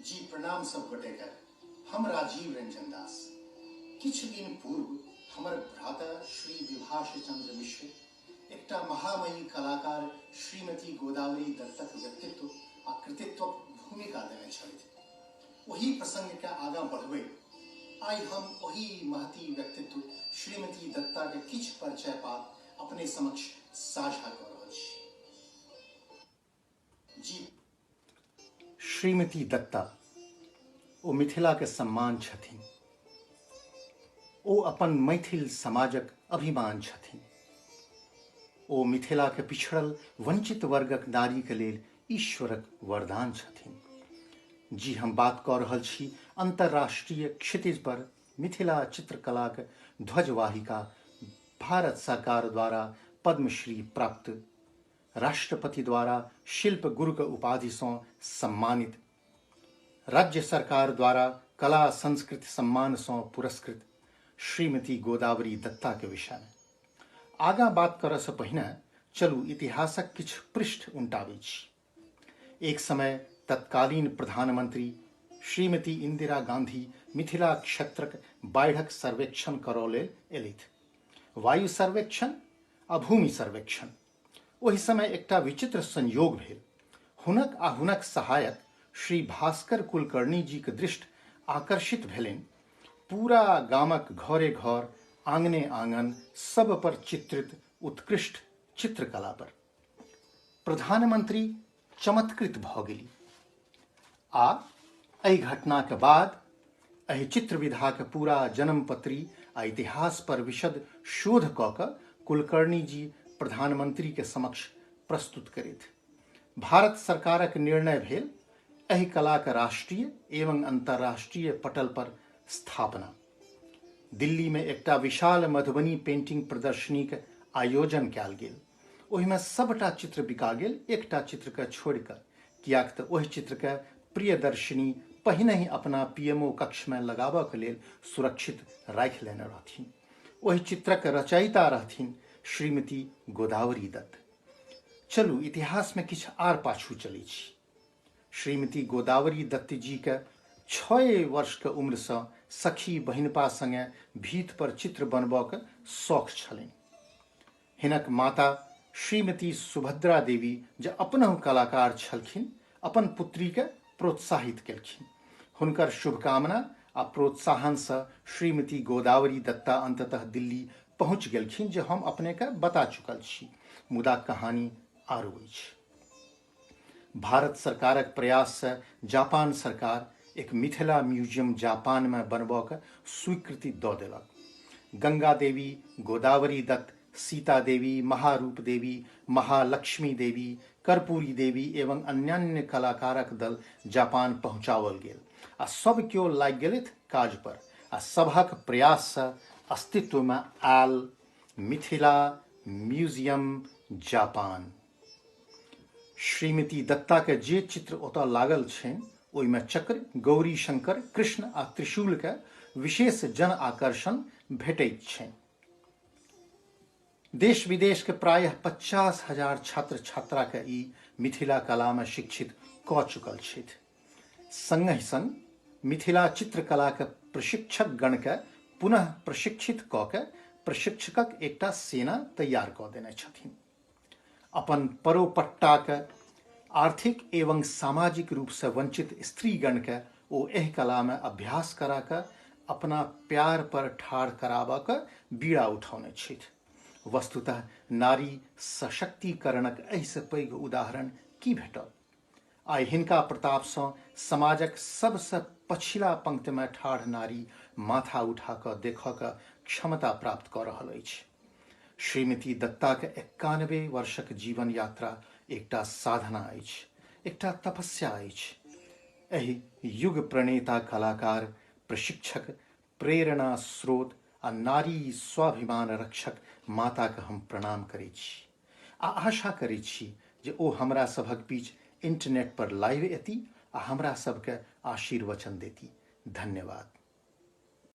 जी प्रणाम सब गोटेके। हम राजीव रंजन दास। किछु दिन पूर्व हमर भ्राता श्री विभाष चंद्र मिश्र एकटा महामयी कलाकार श्रीमती गोदावरी दत्तक व्यक्तित्व आ कृतित्वक भूमिका देने छथि। ओही प्रसंग के आगां बढ़बैत आइ हम ओही महती व्यक्तित्व श्रीमती दत्ता के किछु परिचय पात अपने समक्ष साझा कर रहल छी। जी श्रीमती दत्ता ओ मिथिला के सम्मान छथिन। ओ अपन मैथिल समाजक अभिमान छथिन। ओ मिथिला के पिछड़ल वंचित वर्गक नारी के लेल ईश्वरक वरदान छथिन। जी हम बात कऽ रहल छी अंतर्राष्ट्रीय क्षितिज पर मिथिला चित्रकला के ध्वजवाहिका भारत सरकार द्वारा पद्मश्री प्राप्त, राष्ट्रपति द्वारा शिल्प गुरु के उपाधि से सम्मानित, राज्य सरकार द्वारा कला संस्कृति सम्मान से पुरस्कृत श्रीमती गोदावरी दत्ता के विषय में आगा बात करऽ से पहिने चलू इतिहासक किछु पृष्ठ उनटाबै छी। एक समय तत्कालीन प्रधानमंत्री श्रीमती इंदिरा गांधी मिथिला क्षेत्रक बाढ़िक सर्वेक्षण करऽ लेल एलिथ। वायु सर्वेक्षण आ भूमि सर्वेक्षण। ओहि समय एकटा विचित्र संयोग भेल। हुनक आ हुनक सहायक श्री भास्कर कुलकर्णी जी के दृष्टि आकर्षित भेलनि पूरा गामक घरे घर, आंगने आंगन सब पर चित्रित उत्कृष्ट चित्रकला पर। प्रधानमंत्री चमत्कृत भऽ गेली आ एहि घटना के बाद एहि चित्र विधा के पूरा जन्मपत्री आ इतिहास पर विशद शोध कऽ कऽ कुलकर्णी जी प्रधानमंत्री के समक्ष प्रस्तुत करैत। भारत सरकारक निर्णय भेल एहि कला के राष्ट्रीय एवं अंतर्राष्ट्रीय पटल पर स्थापना। दिल्ली में एकटा विशाल मधुबनी पेंटिंग प्रदर्शनी के आयोजन कयल गेल। ओहिमे सबटा चित्र बिका गेल, एकटा चित्र के छोड़ि कऽ, कियाक तऽ ओहि चित्र के प्रियदर्शिनी पहिने ही अपना पीएमओ कक्ष में लगाबऽ के लेल सुरक्षित राखि लेने रहथिन। ओहि चित्रक रचयिता रहथिन श्रीमती गोदावरी दत्त। चलू इतिहास में किछु आर पाछू चलै छी। श्रीमती गोदावरी दत्त जी के 6 वर्ष के उम्र से सखी बहिनपा संगे भीत पर चित्र बनबऽ के शौक छलनि। हिनक माता श्रीमती सुभद्रा देवी जे अपनहु कलाकार छलखिन, अपन पुत्री के प्रोत्साहित केलखिन। हुनकर शुभकामना आ प्रोत्साहन से श्रीमती गोदावरी दत्ता अंततः दिल्ली पहुंच गेलखिन, जे हम अपने के बता चुकल छी, मुदा कहानी आरो अछि। भारत सरकारक प्रयास से जापान सरकार एक मिथिला म्यूजियम जापान में बनबऽ के स्वीकृति दऽ देलक। गंगा देवी, गोदावरी दत्त, सीता देवी, महारूप देवी, महालक्ष्मी देवी, कर्पूरी देवी एवं अन्यान्य कलाकारक दल जापान पहुंचावल गेल आ सब केओ लागि गेलथि काज पर आ सभक प्रयास से अस्तित्व में आयल मिथिला म्यूजियम जापान। श्रीमती दत्ता के जे चित्र ओतऽ लागल छनि ओहि में चक्र, गौरी शंकर, कृष्ण आ त्रिशूल के विशेष जन आकर्षण भेटैत छनि। देश विदेश के प्रायः 50,000 छात्र छात्रा के ई मिथिला कला में शिक्षित कऽ चुकल छथि। संगहि संग मिथिला चित्रकला के प्रशिक्षक गण के पुनः प्रशिक्षित कऽ के प्रशिक्षकक एकटा सेना तैयार कऽ देने छथिन। अपन परोपट्टा के आर्थिक एवं सामाजिक रूप से वंचित स्त्रीगण के ओ एहि कला में अभ्यास करा के अपना प्यार पर ठाढ़ कराबऽ के बीड़ा उठौने छथि। वस्तुतः नारी सशक्तिकरणक एहि से पैघ उदाहरण की भेटल। आइ हिनका प्रताप से समाजक सबसे पछिला पंक्ति में ठाढ़ नारी माथा उठा कऽ देखऽ के क्षमता प्राप्त कऽ रहल अछि। श्रीमती दत्ता के 91 वर्षक जीवन यात्रा एकटा साधना अछि, एकटा तपस्या अछि। एहि युग प्रणेता कलाकार, प्रशिक्षक, प्रेरणा स्रोत आ नारी स्वाभिमान रक्षक माता के हम प्रणाम करै छी आ आशा करै छी जे ओ हमरा सभक बीच इंटरनेट पर लाइव एती आ हमरा सबके आशीर्वचन देती। धन्यवाद।